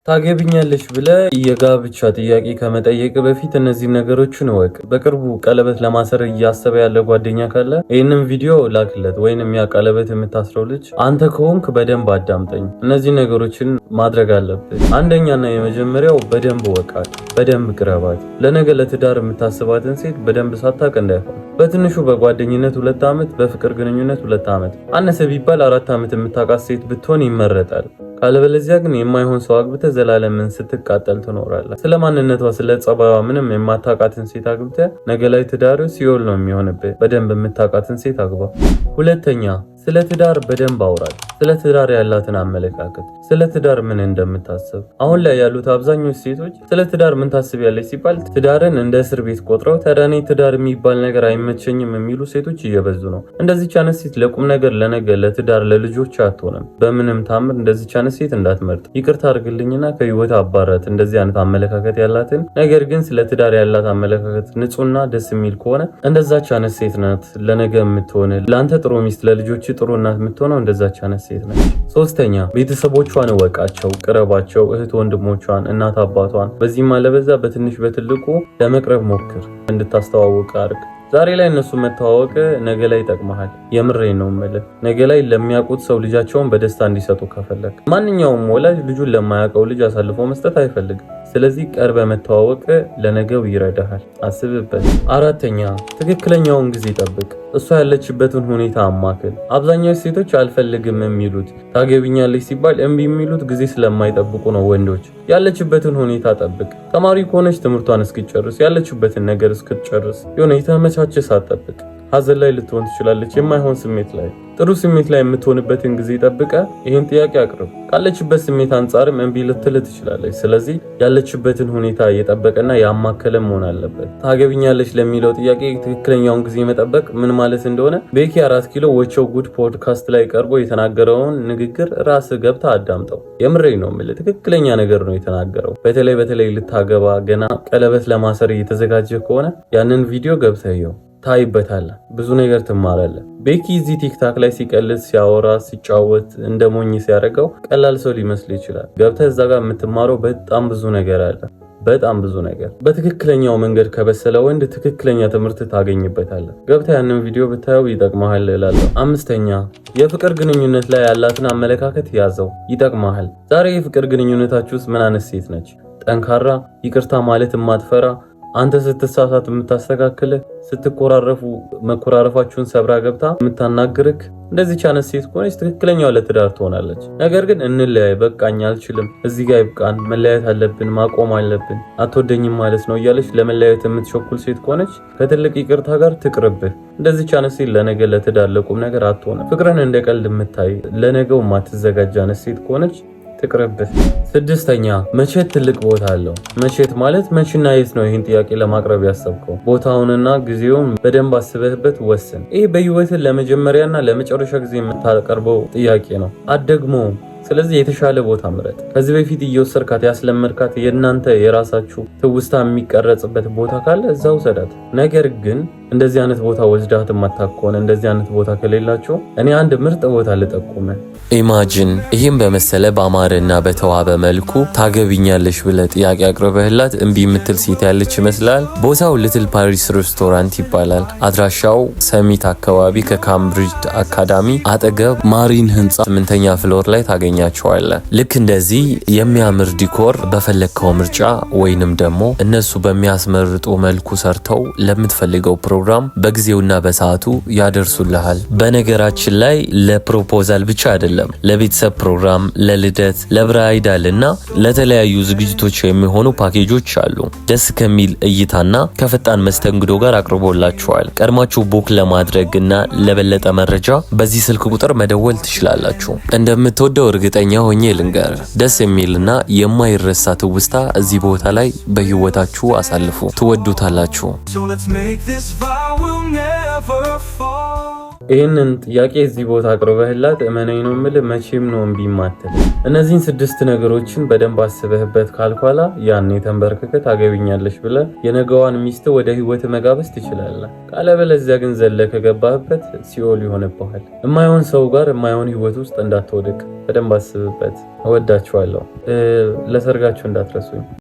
ታገቢኛለሽ ብለ የጋብቻ ጥያቄ ከመጠየቅ በፊት እነዚህ ነገሮችን ወቅ። በቅርቡ ቀለበት ለማሰር እያሰበ ያለ ጓደኛ ካለ ይህንን ቪዲዮ ላክለት፣ ወይንም ያ ቀለበት የምታስረው ልጅ አንተ ከሆንክ በደንብ አዳምጠኝ። እነዚህ ነገሮችን ማድረግ አለብህ። አንደኛና የመጀመሪያው በደንብ ወቃት፣ በደንብ ቅረባት። ለነገ ለትዳር የምታስባትን ሴት በደንብ ሳታቅ እንዳይሆን። በትንሹ በጓደኝነት 2 ዓመት፣ በፍቅር ግንኙነት 2 ዓመት፣ አነሰ ቢባል 4 ዓመት የምታውቃት ሴት ብትሆን ይመረጣል። ካለበለዚያ ግን የማይሆን ሰው አግብተህ ዘላለምን ስትቃጠል ትኖራለህ። ስለ ማንነቷ ስለ ጸባይዋ ምንም የማታውቃትን ሴት አግብተህ ነገ ላይ ትዳር ሲኦል ነው የሚሆንብህ። በደንብ የምታውቃትን ሴት አግባ። ሁለተኛ፣ ስለ ትዳር በደንብ አውራት። ስለ ትዳር ያላትን አመለካከት፣ ስለ ትዳር ምን እንደምታስብ። አሁን ላይ ያሉት አብዛኞቹ ሴቶች ስለ ትዳር ምን ታስቢያለሽ ሲባል ትዳርን እንደ እስር ቤት ቆጥረው ተዳኔ ትዳር የሚባል ነገር አይመቸኝም የሚሉ ሴቶች እየበዙ ነው። እንደዚህ ቻነስ ሴት ለቁም ነገር ለነገ ለትዳር ለልጆች አትሆንም። በምንም ታምር እንደዚህ ቻነስ ሴት እንዳትመርጥ። ይቅርታ አድርግልኝና ከህይወት አባራት። እንደዚህ አይነት አመለካከት ያላትን ነገር ግን ስለ ትዳር ያላት አመለካከት ንጹህና ደስ የሚል ከሆነ እንደዛ ቻነስ ሴት ናት ለነገ የምትሆን ለአንተ ጥሩ ሚስት ለልጆች ጥሩ እናት የምትሆነው እንደዛ ቻነስ ሴት ናት። ሶስተኛ፣ ቤተሰቦቿን እወቃቸው፣ ቅረባቸው፣ እህት ወንድሞቿን፣ እናት አባቷን። በዚህም አለበዛ በትንሽ በትልቁ ለመቅረብ ሞክር፣ እንድታስተዋውቅ አድርግ። ዛሬ ላይ እነሱ መተዋወቅ ነገ ላይ ይጠቅመሃል። የምሬን ነው የምልህ። ነገ ላይ ለሚያውቁት ሰው ልጃቸውን በደስታ እንዲሰጡ ከፈለግ ማንኛውም ወላጅ ልጁን ለማያውቀው ልጅ አሳልፎ መስጠት አይፈልግም። ስለዚህ ቀርበ መተዋወቅ ለነገው ይረዳሃል። አስብበት። አራተኛ፣ ትክክለኛውን ጊዜ ጠብቅ። እሷ ያለችበትን ሁኔታ አማክል። አብዛኛው ሴቶች አልፈልግም የሚሉት ታገቢኛለች ሲባል እምቢ የሚሉት ጊዜ ስለማይጠብቁ ነው። ወንዶች ያለችበትን ሁኔታ ጠብቅ። ተማሪ ከሆነች ትምህርቷን እስክትጨርስ ያለችበትን ነገር እስክትጨርስ የሆነ የተመቻቸ ሳትጠብቅ። ሀዘን ላይ ልትሆን ትችላለች፣ የማይሆን ስሜት ላይ። ጥሩ ስሜት ላይ የምትሆንበትን ጊዜ ጠብቀ ይህን ጥያቄ አቅርብ። ካለችበት ስሜት አንጻርም እምቢ ልትል ትችላለች። ስለዚህ ያለችበትን ሁኔታ እየጠበቀና ያማከለ መሆን አለበት። ታገቢኛለች ለሚለው ጥያቄ ትክክለኛውን ጊዜ መጠበቅ ምን ማለት እንደሆነ ቤኪ 4 ኪሎ ወቸው ጉድ ፖድካስት ላይ ቀርቦ የተናገረውን ንግግር ራስ ገብታ አዳምጠው። የምሬ ነው የምልህ፣ ትክክለኛ ነገር ነው የተናገረው። በተለይ ልታገባ ገና ቀለበት ለማሰር እየተዘጋጀ ከሆነ ያንን ቪዲዮ ገብተህ ይው ታይበታለህ። ብዙ ነገር ትማራለህ። ቤኪ እዚህ ቲክታክ ላይ ሲቀልድ ሲያወራ ሲጫወት እንደ ሞኝ ሲያደርገው ቀላል ሰው ሊመስል ይችላል። ገብተህ እዛ ጋር የምትማረው በጣም ብዙ ነገር አለ። በጣም ብዙ ነገር። በትክክለኛው መንገድ ከበሰለ ወንድ ትክክለኛ ትምህርት ታገኝበታለህ። ገብተህ ያንን ቪዲዮ ብታየው ይጠቅመሃል እላለሁ። አምስተኛ፣ የፍቅር ግንኙነት ላይ ያላትን አመለካከት ያዘው፣ ይጠቅመሃል። ዛሬ የፍቅር ግንኙነታችሁ ውስጥ ምን አይነት ሴት ነች? ጠንካራ፣ ይቅርታ ማለት የማትፈራ፣ አንተ ስትሳሳት የምታስተካክል፣ ስትኮራረፉ መኮራረፋችሁን ሰብራ ገብታ የምታናግርክ፣ እንደዚህ ቻነስ ሴት ከሆነች ትክክለኛው ለትዳር ትሆናለች። ነገር ግን እንለያይ፣ በቃኝ፣ አልችልም፣ እዚህ ጋር ይብቃን፣ መለያየት አለብን፣ ማቆም አለብን፣ አትወደኝም ማለት ነው እያለች ለመለያየት የምትቸኩል ሴት ከሆነች ከትልቅ ይቅርታ ጋር ትቅርብህ። እንደዚህ ቻነስ ሴት ለነገ ለትዳር ለቁም ነገር አትሆንም። ፍቅርን እንደ ቀልድ የምታይ ለነገው ማትዘጋጅ አነስ ሴት ከሆነች ትቅርብህ። ስድስተኛ፣ መቼት ትልቅ ቦታ አለው። መቼት ማለት መቼና የት ነው? ይህን ጥያቄ ለማቅረብ ያሰብከው ቦታውንና ጊዜውን በደንብ አስበህበት ወስን። ይህ በህይወትህ ለመጀመሪያና ለመጨረሻ ጊዜ የምታቀርበው ጥያቄ ነው። አትደግመውም። ስለዚህ የተሻለ ቦታ ምረጥ። ከዚህ በፊት እየወሰድካት ያስለመድካት የእናንተ የራሳችሁ ትውስታ የሚቀረጽበት ቦታ ካለ እዛው ሰዳት። ነገር ግን እንደዚህ አይነት ቦታ ወስዳት ማታከሆነ እንደዚህ አይነት ቦታ ከሌላችሁ እኔ አንድ ምርጥ ቦታ ልጠቁመ። ኢማጂን ይህም በመሰለ በአማረና በተዋበ መልኩ ታገቢኛለሽ ብለ ጥያቄ አቅርበህላት እምቢ የምትል ሴት ያለች ይመስላል። ቦታው ሊትል ፓሪስ ሬስቶራንት ይባላል። አድራሻው ሰሚት አካባቢ ከካምብሪጅ አካዳሚ አጠገብ ማሪን ህንፃ 8ኛ ፍሎር ላይ ታገኛቸዋለህ። ልክ እንደዚህ የሚያምር ዲኮር በፈለግከው ምርጫ ወይንም ደግሞ እነሱ በሚያስመርጡ መልኩ ሰርተው ለምትፈልገው ፕሮግራም በጊዜውና በሰዓቱ ያደርሱልሃል። በነገራችን ላይ ለፕሮፖዛል ብቻ አይደለም፣ ለቤተሰብ ፕሮግራም፣ ለልደት፣ ለብራይዳል እና ለተለያዩ ዝግጅቶች የሚሆኑ ፓኬጆች አሉ። ደስ ከሚል እይታና ከፈጣን መስተንግዶ ጋር አቅርቦላችኋል። ቀድማችሁ ቡክ ለማድረግና ለበለጠ መረጃ በዚህ ስልክ ቁጥር መደወል ትችላላችሁ። እንደምትወደው እርግጠኛ ሆኜ ልንገር፣ ደስ የሚልና የማይረሳ ትውስታ እዚህ ቦታ ላይ በህይወታችሁ አሳልፉ። ትወዱታላችሁ። So let's make this vow we'll never fall. ይህንን ጥያቄ እዚህ ቦታ አቅርበህላት እመነኝ ነው የምልህ መቼም ነው እምቢ ማትል። እነዚህን 6 ነገሮችን በደንብ አስበህበት ካልኳላ ያኔ ተንበርክከህ ታገቢኛለሽ ብለህ የነገዋን ሚስት ወደ ህይወት መጋበዝ ትችላለህ። ካለበለዚያ ግን ዘለህ ከገባህበት ሲኦል ይሆንብሃል። የማይሆን ሰው ጋር የማይሆን ህይወት ውስጥ እንዳትወድቅ በደንብ አስብበት። እወዳችኋለሁ። ለሰርጋችሁ እንዳትረሱኝ።